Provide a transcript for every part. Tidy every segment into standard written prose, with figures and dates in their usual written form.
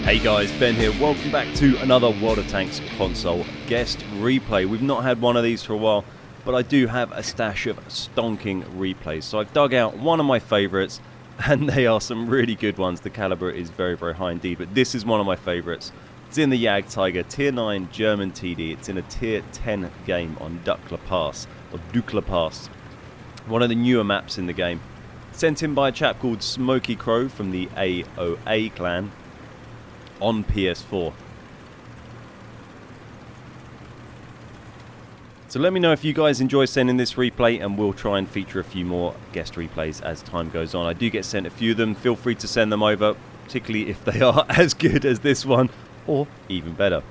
Hey guys, Ben here. Welcome back to another World of Tanks console guest replay. We've not had one of these for a while, but I do have a stash of stonking replays. So I've dug out one of my favourites, and they are some really good ones. The caliber is very, very high indeed, but this is one of my favourites. It's in the Jagdtiger, Tier 9 German TD. It's in a Tier 10 game on Dukla Pass, or Dukla Pass. One of the newer maps in the game. Sent in by a chap called Smoky Crow from the AOA clan. On PS4. So let me know if you guys enjoy sending this replay, and we'll try and feature a few more guest replays as time goes on. I do get sent a few of them. Feel free to send them over, particularly if they are as good as this one or even better.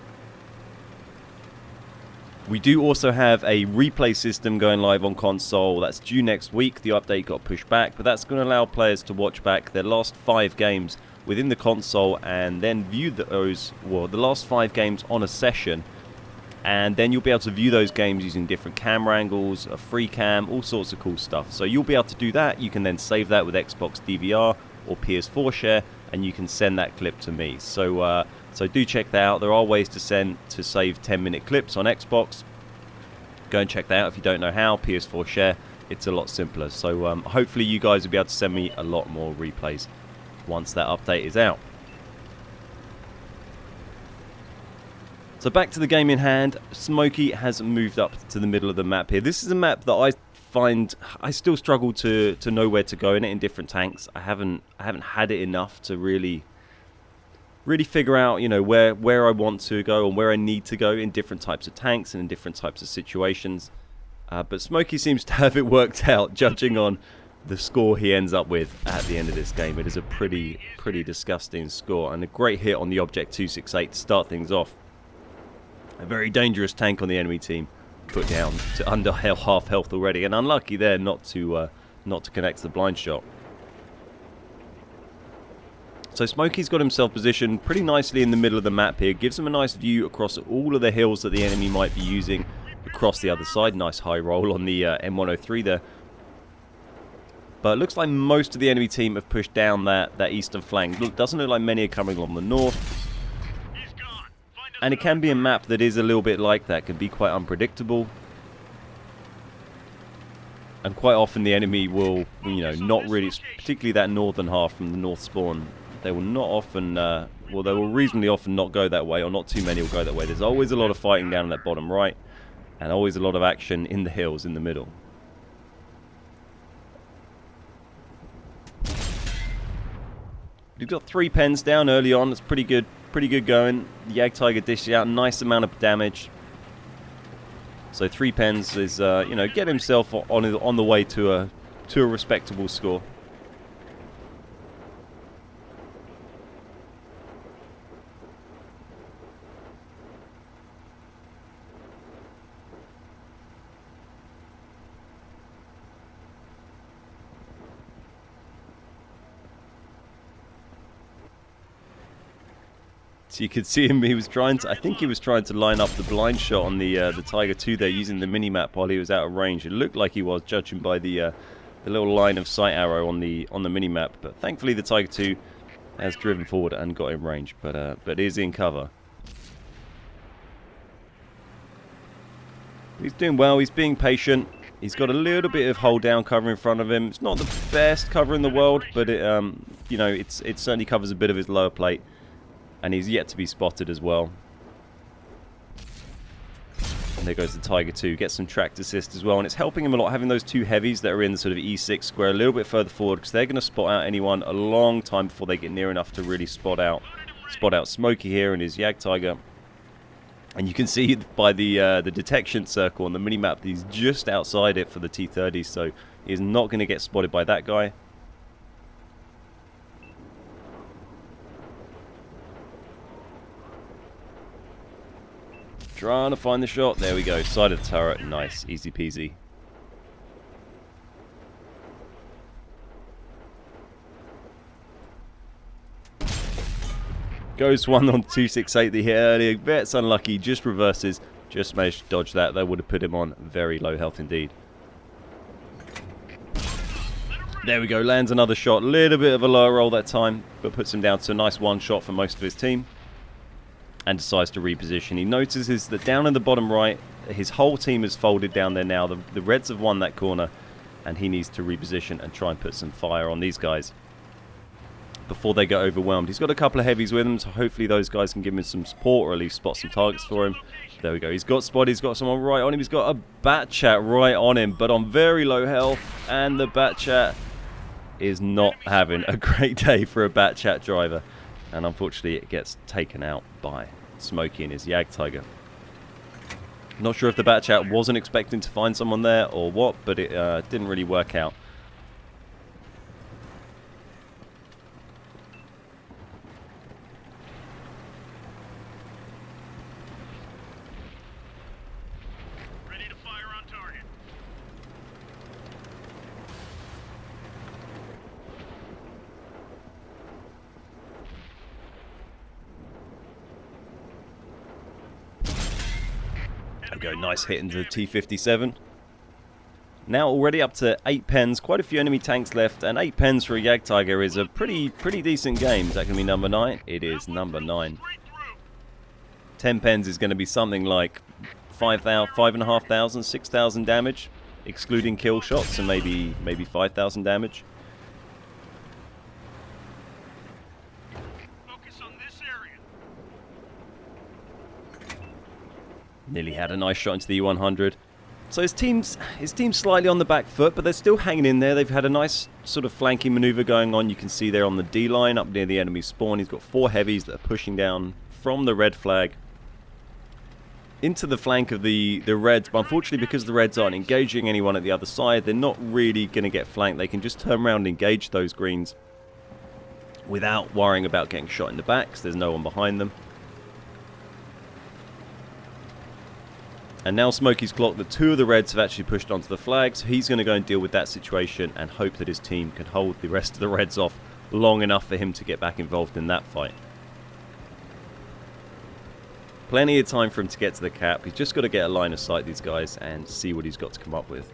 We do also have a replay system going live on console. That's due next week. The update got pushed back, but that's going to allow players to watch back their last 5 games within the console and then view those, well, the last 5 games on a session, and then you'll be able to view those games using different camera angles, a free cam, all sorts of cool stuff. So you'll be able to do that. You can then save that with Xbox DVR or PS4 share, and you can send that clip to me. So do check that out. There are ways to save 10-minute clips on Xbox. Go and check that out if you don't know how. PS4 share, it's a lot simpler. So hopefully you guys will be able to send me a lot more replays once that update is out. So back to the game in hand. Smokey has moved up to the middle of the map here. This is a map that I find I still struggle to know where to go in it in different tanks. I haven't had it enough to really figure out, you know, where I want to go and where I need to go in different types of tanks and in different types of situations. But Smokey seems to have it worked out, judging on the score he ends up with at the end of this game. It is a pretty disgusting score, and a great hit on the Object 268 to start things off. A very dangerous tank on the enemy team, put down to under half health already, and unlucky there not to connect the blind shot. So Smokey's got himself positioned pretty nicely in the middle of the map here. Gives him a nice view across all of the hills that the enemy might be using across the other side. Nice high roll on the M103 there. But it looks like most of the enemy team have pushed down that eastern flank. Look, doesn't look like many are coming along the north. And it can be a map that is a little bit like that. Can be quite unpredictable. And quite often the enemy will, you know, not really, particularly that northern half from the north spawn, they will not often, well, they will reasonably often not go that way, or not too many will go that way. There's always a lot of fighting down in that bottom right, and always a lot of action in the hills in the middle. We've got 3 pens down early on. It's pretty good going. The Jagdtiger dishes out a nice amount of damage. So 3 pens is, you know, get himself on the way to a respectable score. So you could see him, I think he was trying to line up the blind shot on the Tiger 2 there using the mini-map while he was out of range. It looked like he was, judging by the little line of sight arrow on the mini-map. But thankfully the Tiger 2 has driven forward and got in range, but is in cover. He's doing well, he's being patient. He's got a little bit of hold down cover in front of him. It's not the best cover in the world, but it, you know, it certainly covers a bit of his lower plate. And he's yet to be spotted as well. And there goes the Tiger 2. Gets some tracked assist as well. And it's helping him a lot having those 2 heavies that are in the sort of E6 square a little bit further forward, because they're going to spot out anyone a long time before they get near enough to really spot out Smokey here and his Jagdtiger. And you can see by the detection circle on the minimap that he's just outside it for the T-30. So he's not going to get spotted by that guy. Trying to find the shot. There we go. Side of the turret. Nice. Easy peasy. Goes one on 268 the hit earlier. That's unlucky. Just reverses. Just managed to dodge that. That would have put him on very low health indeed. There we go, lands another shot. Little bit of a lower roll that time, but puts him down to a nice one shot for most of his team. And decides to reposition. He notices that down in the bottom right, his whole team is folded down there now. The Reds have won that corner, and he needs to reposition and try and put some fire on these guys before they get overwhelmed. He's got a couple of heavies with him, so hopefully those guys can give him some support or at least spot some targets for him. There we go. He's got spot. He's got someone right on him. He's got a bat chat right on him, but on very low health, and the bat chat is not having a great day for a bat chat driver. And unfortunately, it gets taken out by Smokey and his Jagdtiger. Not sure if the bat chat wasn't expecting to find someone there or what, but it didn't really work out. Ready to fire on target. There we go, nice hit into the T-57. Now already up to 8 pens, quite a few enemy tanks left, and 8 pens for a Jagdtiger is a pretty decent game. Is that going to be number 9? It is number 9. 10 pens is going to be something like 5,500, 6,000 damage, excluding kill shots, and maybe 5,000 damage. Focus on this area. Nearly had a nice shot into the E100. So his team's slightly on the back foot, but they're still hanging in there. They've had a nice sort of flanking maneuver going on. You can see there on the D line up near the enemy spawn. He's got 4 heavies that are pushing down from the red flag into the flank of the Reds. But unfortunately, because the Reds aren't engaging anyone at the other side, they're not really going to get flanked. They can just turn around and engage those greens without worrying about getting shot in the back, because there's no one behind them. And now Smokey's clocked that 2 of the Reds have actually pushed onto the flag, so he's going to go and deal with that situation and hope that his team can hold the rest of the Reds off long enough for him to get back involved in that fight. Plenty of time for him to get to the cap. He's just got to get a line of sight, these guys, and see what he's got to come up with.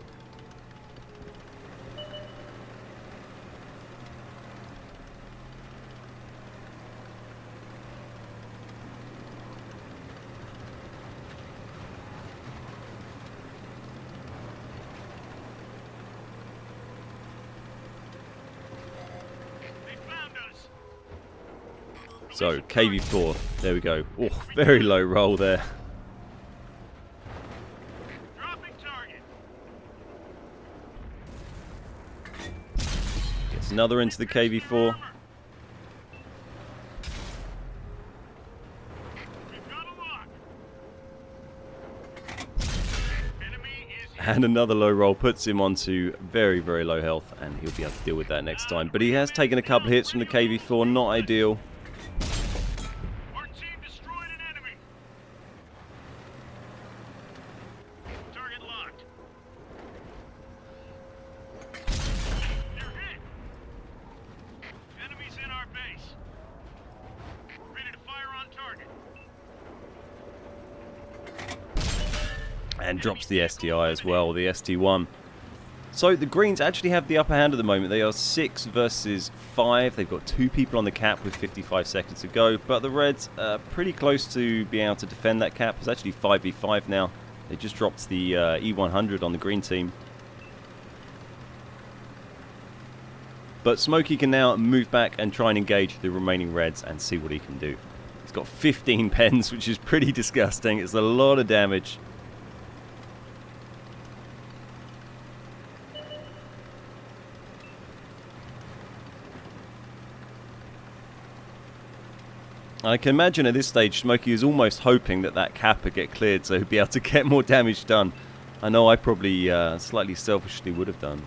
So, KV4, there we go. Oh, very low roll there. Dropping target. Gets another into the KV4. We've got a lock. Enemy is And another low roll puts him onto very low health, and he'll be able to deal with that next time. But he has taken a couple of hits from the KV4, not ideal. Our team destroyed an enemy. Target locked. You're hit. Enemies in our base. Ready to fire on target. And drops the STI as well, the ST1. So the Greens actually have the upper hand at the moment. They are 6 versus 5. They've got 2 people on the cap with 55 seconds to go. But the Reds are pretty close to being able to defend that cap. It's actually 5v5 now. They just dropped the E100 on the green team. But Smokey can now move back and try and engage the remaining Reds and see what he can do. He's got 15 pens, which is pretty disgusting. It's a lot of damage. I can imagine at this stage Smokey is almost hoping that that cap would get cleared so he'd be able to get more damage done. I know I probably slightly selfishly would have done.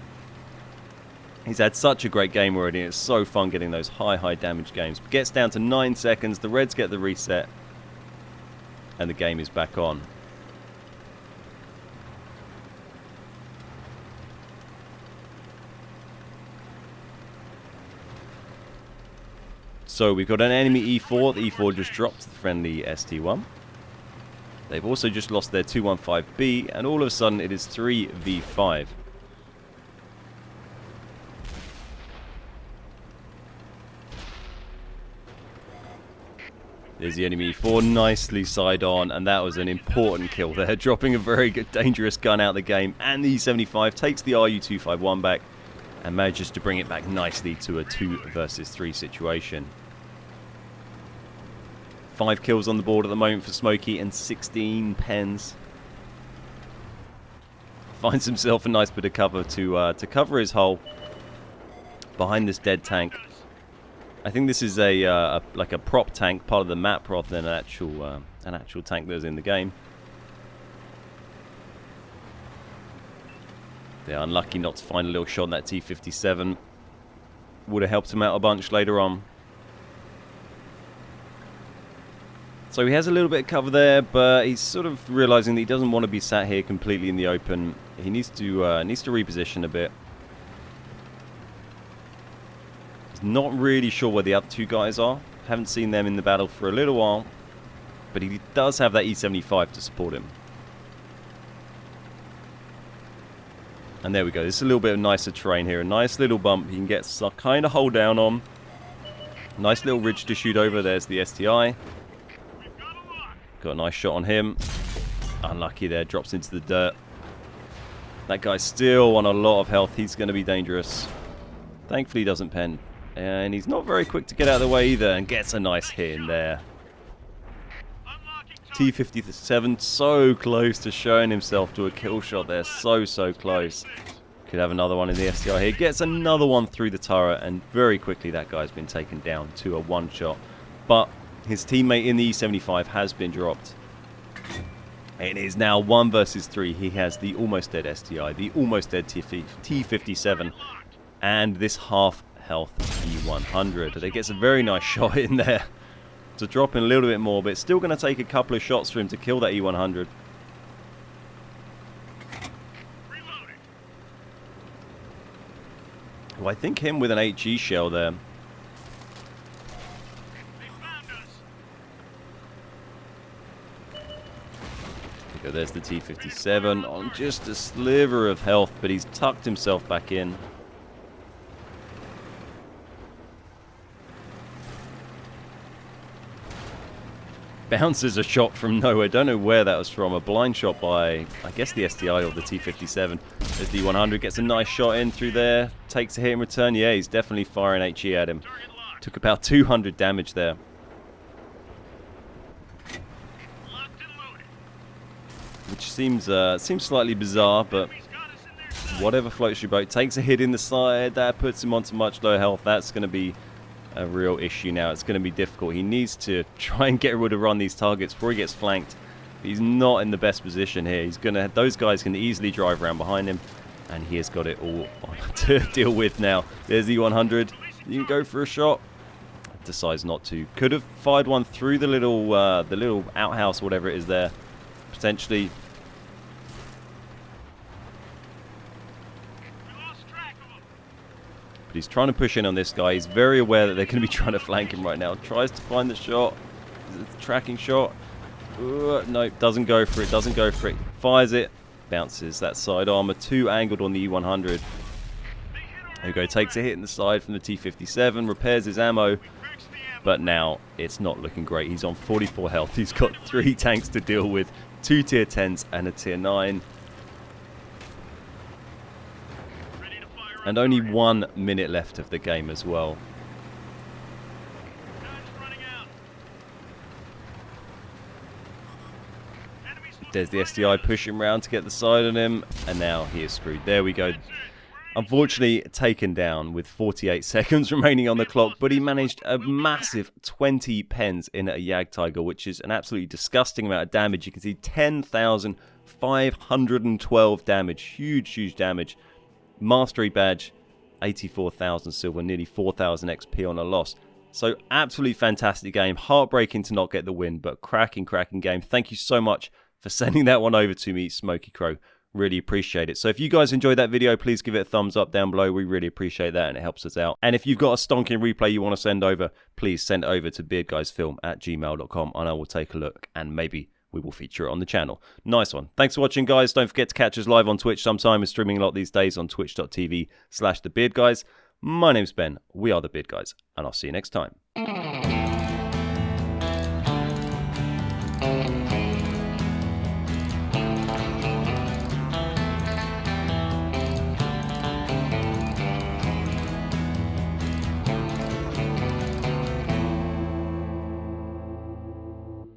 He's had such a great game already, and it's so fun getting those high damage games. Gets down to 9 seconds, the Reds get the reset, and the game is back on. So we've got an enemy E4. The E4 just dropped the friendly ST1. They've also just lost their 215B, and all of a sudden it is 3v5. There's the enemy E4, nicely side on, and that was an important kill there, dropping a very good, dangerous gun out of the game, and the E75 takes the RU-251 back, and manages to bring it back nicely to a 2 versus 3 situation. 5 kills on the board at the moment for Smokey, and 16 pens. Finds himself a nice bit of cover to cover his hole behind this dead tank. I think this is like a prop tank, part of the map, rather than an actual tank that's in the game. They're unlucky not to find a little shot on that T-57. Would have helped him out a bunch later on. So he has a little bit of cover there, but he's sort of realizing that he doesn't want to be sat here completely in the open. He needs to reposition a bit. Not really sure where the other 2 guys are. Haven't seen them in the battle for a little while. But he does have that E75 to support him. And there we go. This is a little bit of nicer terrain here. A nice little bump he can get kind of hold down on. Nice little ridge to shoot over. There's the STI. Got a nice shot on him. Unlucky there. Drops into the dirt. That guy's still on a lot of health. He's going to be dangerous. Thankfully he doesn't pen. And he's not very quick to get out of the way either, and gets a nice hit in there. T-57 so close to showing himself to a kill shot there. So close. Could have another one in the STI here. Gets another one through the turret, and very quickly that guy's been taken down to a 1-shot. But his teammate in the E75 has been dropped. It is now 1 versus 3. He has the almost dead STI, the almost dead T-57, and this half health E100. They gets a very nice shot in there to drop in a little bit more, but it's still going to take a couple of shots for him to kill that E100. Well, I think him with an HE shell there. There's the T-57 on just a sliver of health, but he's tucked himself back in. Bounces a shot from nowhere. Don't know where that was from. A blind shot by, I guess, the STI or the T-57. As the 100 gets a nice shot in through there. Takes a hit in return. Yeah, he's definitely firing HE at him. Took about 200 damage there. Which seems slightly bizarre, but whatever floats your boat. Takes a hit in the side. That puts him onto much lower health. That's going to be a real issue now. It's going to be difficult. He needs to try and get rid of run these targets before he gets flanked. He's not in the best position here. He's gonna. Those guys can easily drive around behind him, and he has got it all to deal with now. There's the 100. You can go for a shot. Decides not to. Could have fired one through the little outhouse, whatever it is there, potentially. He's trying to push in on this guy. He's very aware that they're going to be trying to flank him right now. Tries to find the shot. Is it the tracking shot? No, doesn't go for it. Doesn't go for it. Fires it. Bounces. That side armor. 2 angled on the E100. There we go. Takes a hit in the side from the T-57. Repairs his ammo. But now it's not looking great. He's on 44 health. He's got 3 tanks to deal with. 2 tier 10s and a tier 9. And only 1 minute left of the game as well. There's the SDI pushing around to get the side on him. And now he is screwed. There we go. Unfortunately taken down with 48 seconds remaining on the clock. But he managed a massive 20 pens in a Jagdtiger, which is an absolutely disgusting amount of damage. You can see 10,512 damage. Huge damage. Mastery badge, 84,000 silver, nearly 4,000 XP on a loss. So absolutely fantastic game. Heartbreaking to not get the win, but cracking game. Thank you so much for sending that one over to me, Smokey Crow. Really appreciate it. So if you guys enjoyed that video, please give it a thumbs up down below. We really appreciate that and it helps us out. And if you've got a stonking replay you want to send over, please send it over to beardguysfilm@gmail.com and I will take a look and maybe we will feature it on the channel. Nice one. Thanks for watching, guys. Don't forget to catch us live on Twitch sometime. We're streaming a lot these days on twitch.tv/thebeardguys. My name's Ben. We are the Beard Guys, and I'll see you next time.